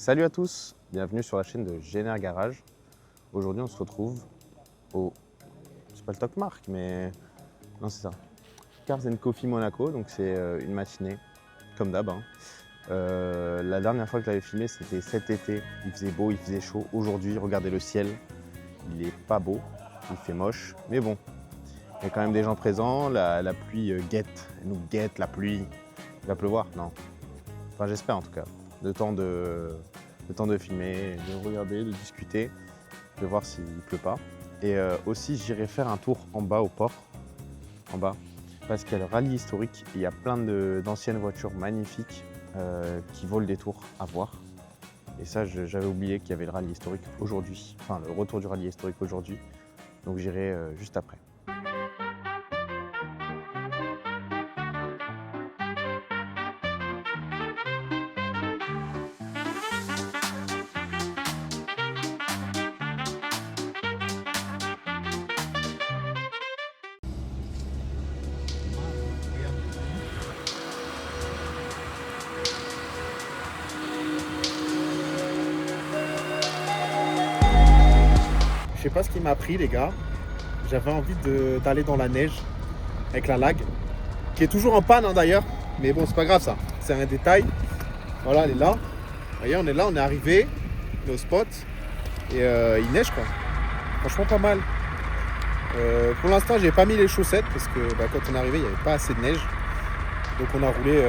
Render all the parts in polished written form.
Salut à tous, bienvenue sur la chaîne de Génère Garage. Aujourd'hui on se retrouve au, c'est pas le Top Mark mais non c'est ça, Cars & Coffee Monaco, donc c'est une matinée comme d'hab. La dernière fois que je l'avais filmé c'était cet été, il faisait beau, il faisait chaud. Aujourd'hui regardez le ciel, il est pas beau, il fait moche, mais bon, il y a quand même des gens présents, la pluie guette, elle nous guette la pluie, il va pleuvoir, non, enfin j'espère en tout cas, le temps de filmer, de regarder, de discuter, de voir s'il ne pleut pas. Et aussi, j'irai faire un tour en bas au port, en bas, parce qu'il y a le rallye historique. Il y a plein d'anciennes voitures magnifiques qui vaut le détour à voir. Et ça, j'avais oublié qu'il y avait le rallye historique aujourd'hui, enfin le retour du rallye historique aujourd'hui. Donc j'irai juste après. Je sais pas ce qui m'a pris les gars, j'avais envie d'aller dans la neige avec la lag, qui est toujours en panne d'ailleurs, mais bon c'est pas grave ça, c'est un détail. Voilà, elle est là, vous voyez on est là, on est arrivé, on est au spot, et il neige quoi, franchement pas mal. Pour l'instant j'ai pas mis les chaussettes parce que quand on est arrivé il n'y avait pas assez de neige, donc on a roulé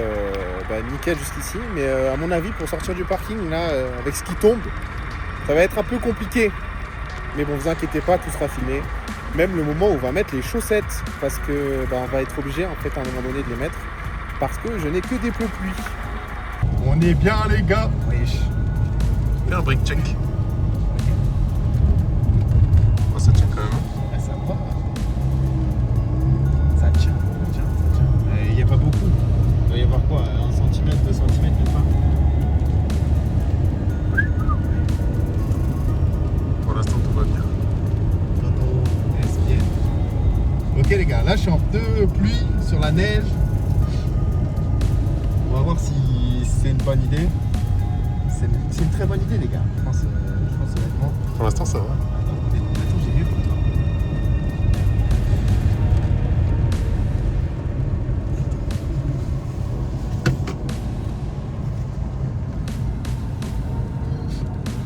nickel jusqu'ici, mais à mon avis pour sortir du parking là, avec ce qui tombe, ça va être un peu compliqué. Mais bon, vous inquiétez pas, tout sera filmé. Même le moment où on va mettre les chaussettes, parce que on va être obligé en fait à un moment donné de les mettre, parce que je n'ai que des pneus pluie. On est bien les gars. Wesh. Fais un break check. Oh, ça tient quand même. Ah, ça va. Ça tient. Il n'y a pas beaucoup. Il doit y avoir quoi, 1 cm, 2 cm de fin. Pour l'instant tout va bien. Ok les gars, là je suis en pneu pluie sur la neige. On va voir si c'est une bonne idée. C'est une très bonne idée les gars. Je pense honnêtement. Pour l'instant ça va. Attends, j'ai mieux pour toi.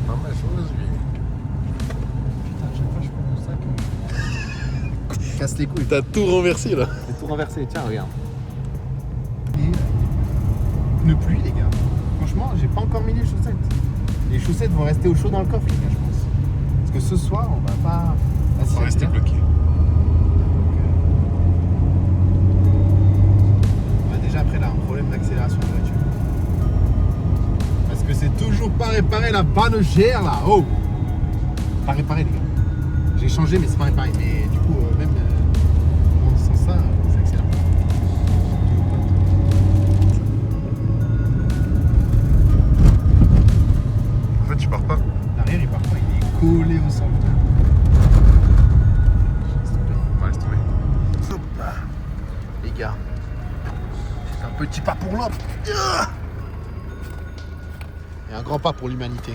Pas mal chose lui. Putain, à chaque fois je prends mon sac. Casse les couilles. T'as tout renversé là. C'est tout renversé, tiens, regarde. Et pneus pluie, les gars. Franchement, j'ai pas encore mis les chaussettes. Les chaussettes vont rester au chaud dans le coffre, les gars, je pense. Parce que ce soir, on va pas. Ah, si, On va rester bien. bloqué. Déjà, après, là, un problème d'accélération de voiture. Parce que c'est toujours pas réparé la panne-gère, là. Oh! Pas réparé, les gars. J'ai changé, mais c'est pas réparé. Mais du coup, même sans ça, ça accélère pas. En fait tu pars pas. L'arrière, il part pas. Il est collé au sol. On va laisse tomber. Hop là. Les gars, c'est un petit pas pour l'homme et un grand pas pour l'humanité.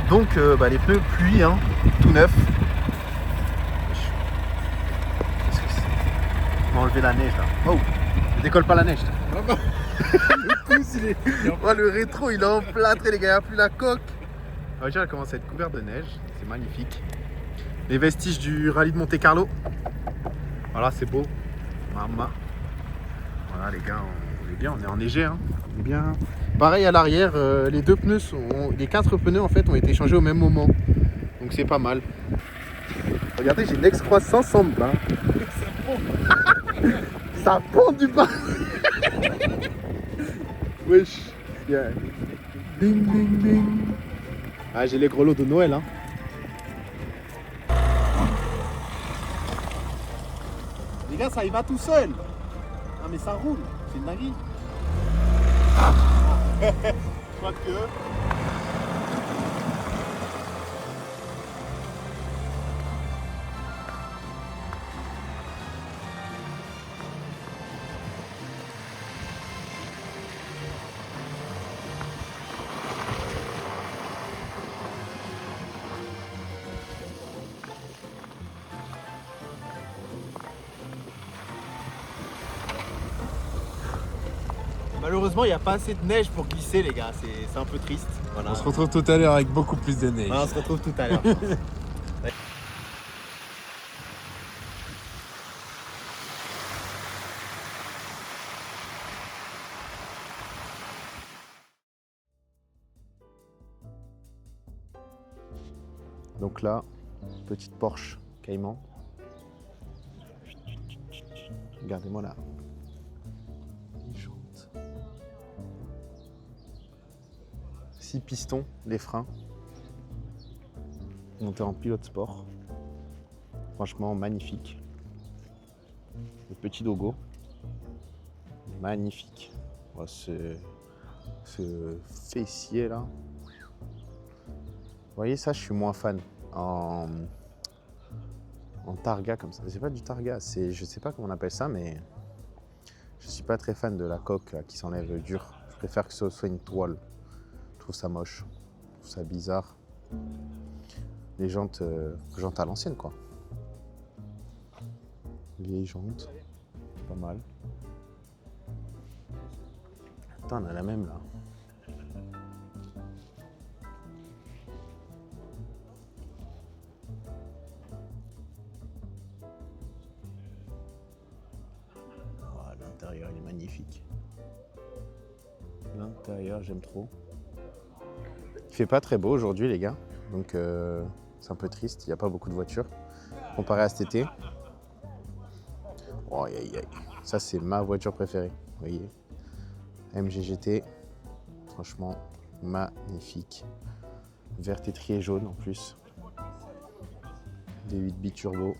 Donc les pneus pluie, hein, tout neuf. Qu'est-ce que c'est? On va enlever la neige là. Oh, ne décolle pas la neige. Oh, le rétro il est emplâtré les gars, il n'y a plus la coque. La voiture elle commence à être couverte de neige, c'est magnifique. Les vestiges du rallye de Monte Carlo. Voilà, c'est beau. Mama. Voilà les gars, on est bien, on est enneigé, hein. On est bien. Pareil à l'arrière, les 4 pneus en fait ont été changés au même moment. Donc c'est pas mal. Regardez, j'ai une excroissance en bas. Ça pend du bas. Wesh. Yeah. Ding ding ding. Ah, j'ai les grelots de Noël, hein. Les gars, ça y va tout seul. Ah mais ça roule, c'est une dinguerie. Quoique. Malheureusement, il n'y a pas assez de neige pour glisser, les gars. C'est un peu triste. Voilà. On se retrouve tout à l'heure avec beaucoup plus de neige. Voilà, on se retrouve tout à l'heure. Donc là, petite Porsche Cayman. Regardez-moi là. Les jantes. 6 pistons, les freins. Monté en pilote sport. Franchement magnifique. Le petit logo. Magnifique. Oh, ce fessier là. Vous voyez ça, je suis moins fan en targa comme ça. C'est pas du targa, c'est, je sais pas comment on appelle ça, mais je suis pas très fan de la coque là, qui s'enlève dur. Je préfère que ce soit une toile. Je trouve ça moche, je trouve ça bizarre. Les jantes à l'ancienne quoi. Les jantes, pas mal. Attends, on a la même là. L'intérieur il est magnifique. L'intérieur j'aime trop. Il fait pas très beau aujourd'hui les gars, donc c'est un peu triste, il n'y a pas beaucoup de voitures comparé à cet été. Oh, aïe, aïe, aïe. Ça c'est ma voiture préférée, vous voyez. MG GT, franchement magnifique. Vert étrié jaune en plus. D8 biturbo.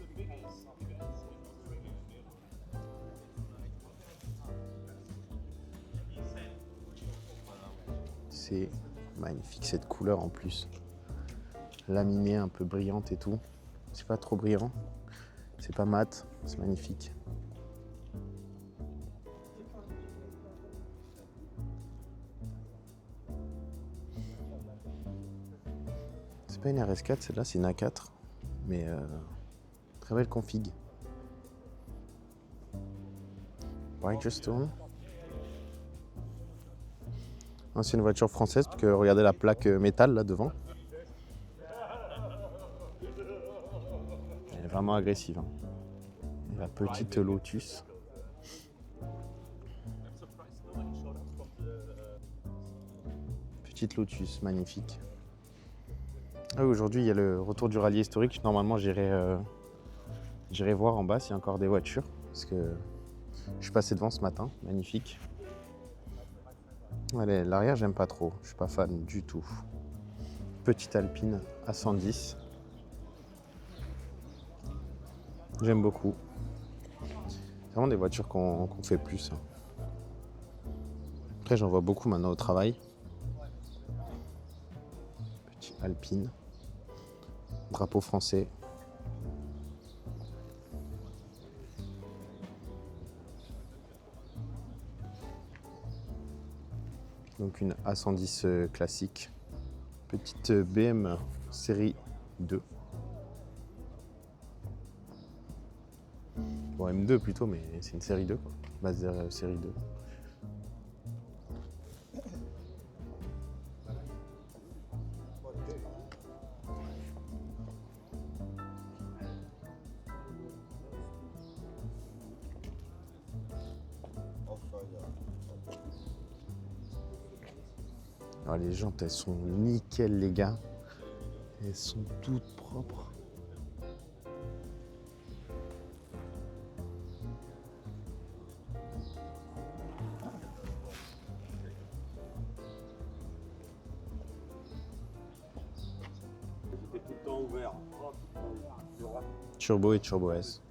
C'est magnifique cette couleur en plus. Laminée, un peu brillante et tout. C'est pas trop brillant. C'est pas mat. C'est magnifique. C'est pas une RS4, celle-là, c'est une A4. Mais très belle config. Bridgestone. Ancienne voiture française, parce que regardez la plaque métal là devant. Elle est vraiment agressive. Hein. Et la petite Lotus. Petite Lotus, magnifique. Ah oui, aujourd'hui, il y a le retour du rallye historique. Normalement, j'irai voir en bas s'il y a encore des voitures. Parce que je suis passé devant ce matin. Magnifique. Allez, l'arrière, j'aime pas trop. Je suis pas fan du tout. Petite Alpine à 110. J'aime beaucoup. C'est vraiment des voitures qu'on fait plus. Après, j'en vois beaucoup maintenant au travail. Petit Alpine. Drapeau français. Donc une A110 classique. Petite BM série 2. Bon, M2 plutôt, mais c'est une série 2 quoi. Base série 2. Alors les jantes, elles sont nickel les gars. Elles sont toutes propres. Turbo et Turbo S.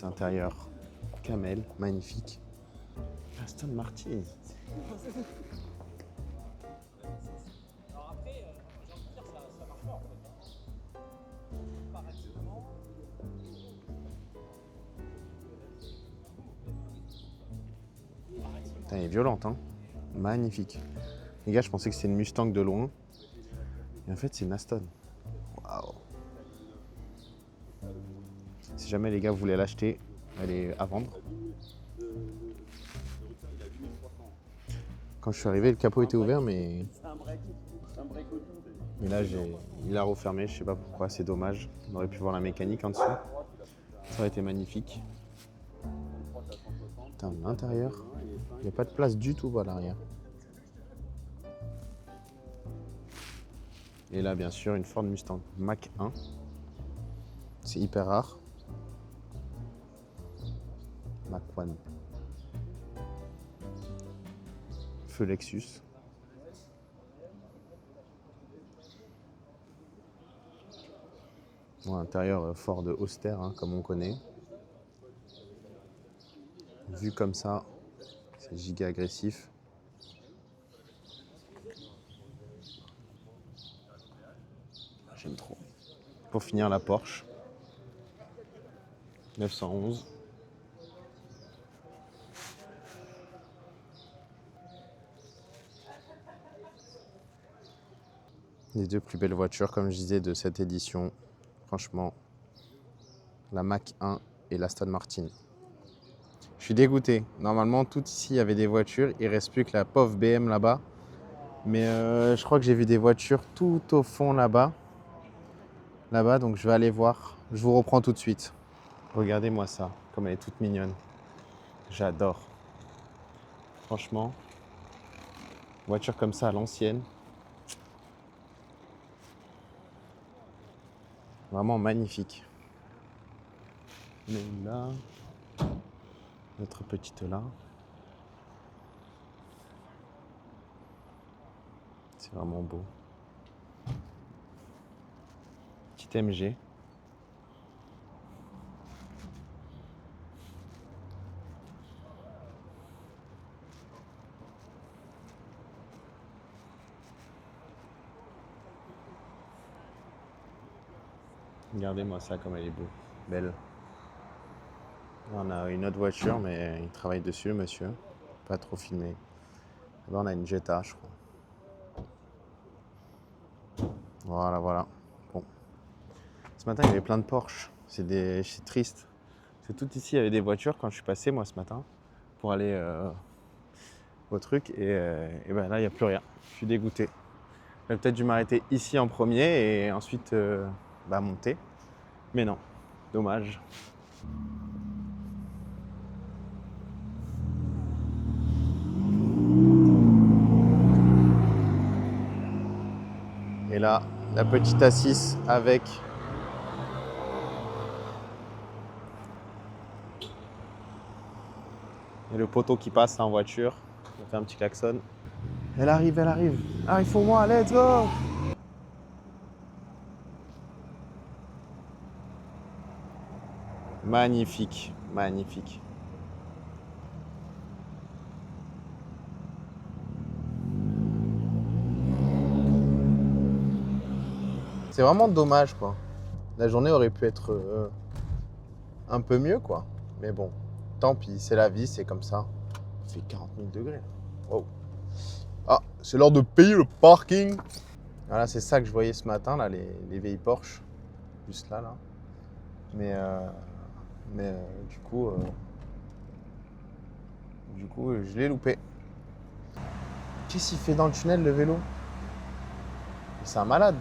Petit intérieur camel, magnifique. Aston Martin. Putain, elle est violente, hein. Magnifique. Les gars, je pensais que c'était une Mustang de loin. Et en fait, c'est une Aston. Waouh. Si jamais les gars voulaient l'acheter, elle est à vendre. Quand je suis arrivé, le capot était ouvert, mais là, il a refermé. Je sais pas pourquoi, c'est dommage. On aurait pu voir la mécanique en dessous. Ça aurait été magnifique. Putain, l'intérieur, il n'y a pas de place du tout à l'arrière. Et là, bien sûr, une Ford Mustang Mach 1. C'est hyper rare. Mach 1. Feu Lexus. Bon, intérieur Ford austère, hein, comme on connaît. Vu comme ça, c'est giga agressif. J'aime trop. Pour finir, la Porsche 911. Les deux plus belles voitures, comme je disais, de cette édition. Franchement, la Mach 1 et l'Aston Martin. Je suis dégoûté. Normalement, tout ici, il y avait des voitures. Il ne reste plus que la pauvre BM là-bas. Mais je crois que j'ai vu des voitures tout au fond là-bas. Là-bas, donc je vais aller voir. Je vous reprends tout de suite. Regardez-moi ça, comme elle est toute mignonne. J'adore. Franchement, voiture comme ça à l'ancienne. Vraiment magnifique. Mais là, notre petite là. C'est vraiment beau. Petite MG. Regardez-moi ça comme elle est beau. Belle. On a une autre voiture, mais il travaille dessus, monsieur. Pas trop filmé. Là, on a une Jetta, je crois. Voilà, voilà. Bon. Ce matin, il y avait plein de Porsche. C'est triste. Parce que tout ici, il y avait des voitures quand je suis passé, moi, ce matin, pour aller au truc. Et ben là, il n'y a plus rien. Je suis dégoûté. J'aurais peut-être dû m'arrêter ici en premier et ensuite monter. Mais non. Dommage. Et là, la petite A6 avec et le poteau qui passe en voiture. On fait un petit klaxon. Elle arrive, elle arrive. Arrive pour moi, let's go! Magnifique, magnifique. C'est vraiment dommage, quoi. La journée aurait pu être un peu mieux, quoi. Mais bon, tant pis, c'est la vie, c'est comme ça. Il fait 40 000 degrés. Wow. Ah, c'est l'heure de payer le parking. Voilà, c'est ça que je voyais ce matin, là, les vieilles Porsche. Juste là, là. Mais du coup, je l'ai loupé. Qu'est-ce qu'il fait dans le tunnel, le vélo? C'est un malade.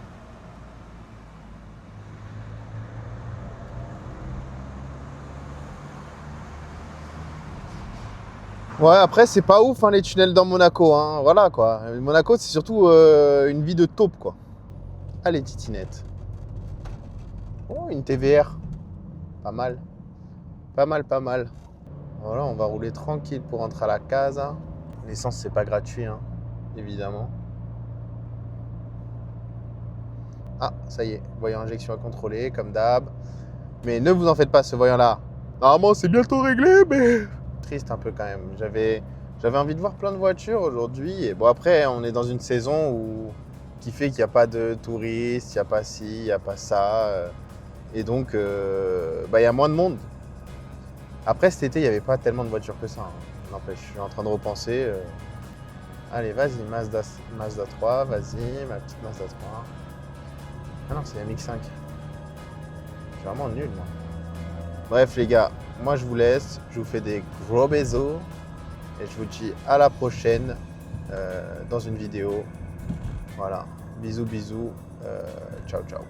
Ouais, après, c'est pas ouf, hein, les tunnels dans Monaco. Hein. Voilà, quoi. Monaco, c'est surtout une vie de taupe, quoi. Allez, titinette. Oh, une TVR. Pas mal. Pas mal, pas mal. Voilà, on va rouler tranquille pour rentrer à la casa. L'essence, c'est pas gratuit, hein, évidemment. Ah, ça y est, voyant injection à contrôler, comme d'hab. Mais ne vous en faites pas, ce voyant-là, Normalement, c'est bientôt réglé, mais triste un peu quand même. J'avais envie de voir plein de voitures aujourd'hui. Et bon, après, on est dans une saison qui fait qu'il n'y a pas de touristes, il n'y a pas ci, il n'y a pas ça. Et donc, il y a moins de monde. Après, cet été, il n'y avait pas tellement de voitures que ça. N'empêche, je suis en train de repenser. Allez, vas-y, Mazda 3, vas-y, ma petite Mazda 3. Ah non, c'est la MX-5. Je suis vraiment nul, moi. Bref, les gars, moi je vous laisse. Je vous fais des gros bisous. Et je vous dis à la prochaine dans une vidéo. Voilà. Bisous, bisous. Ciao, ciao.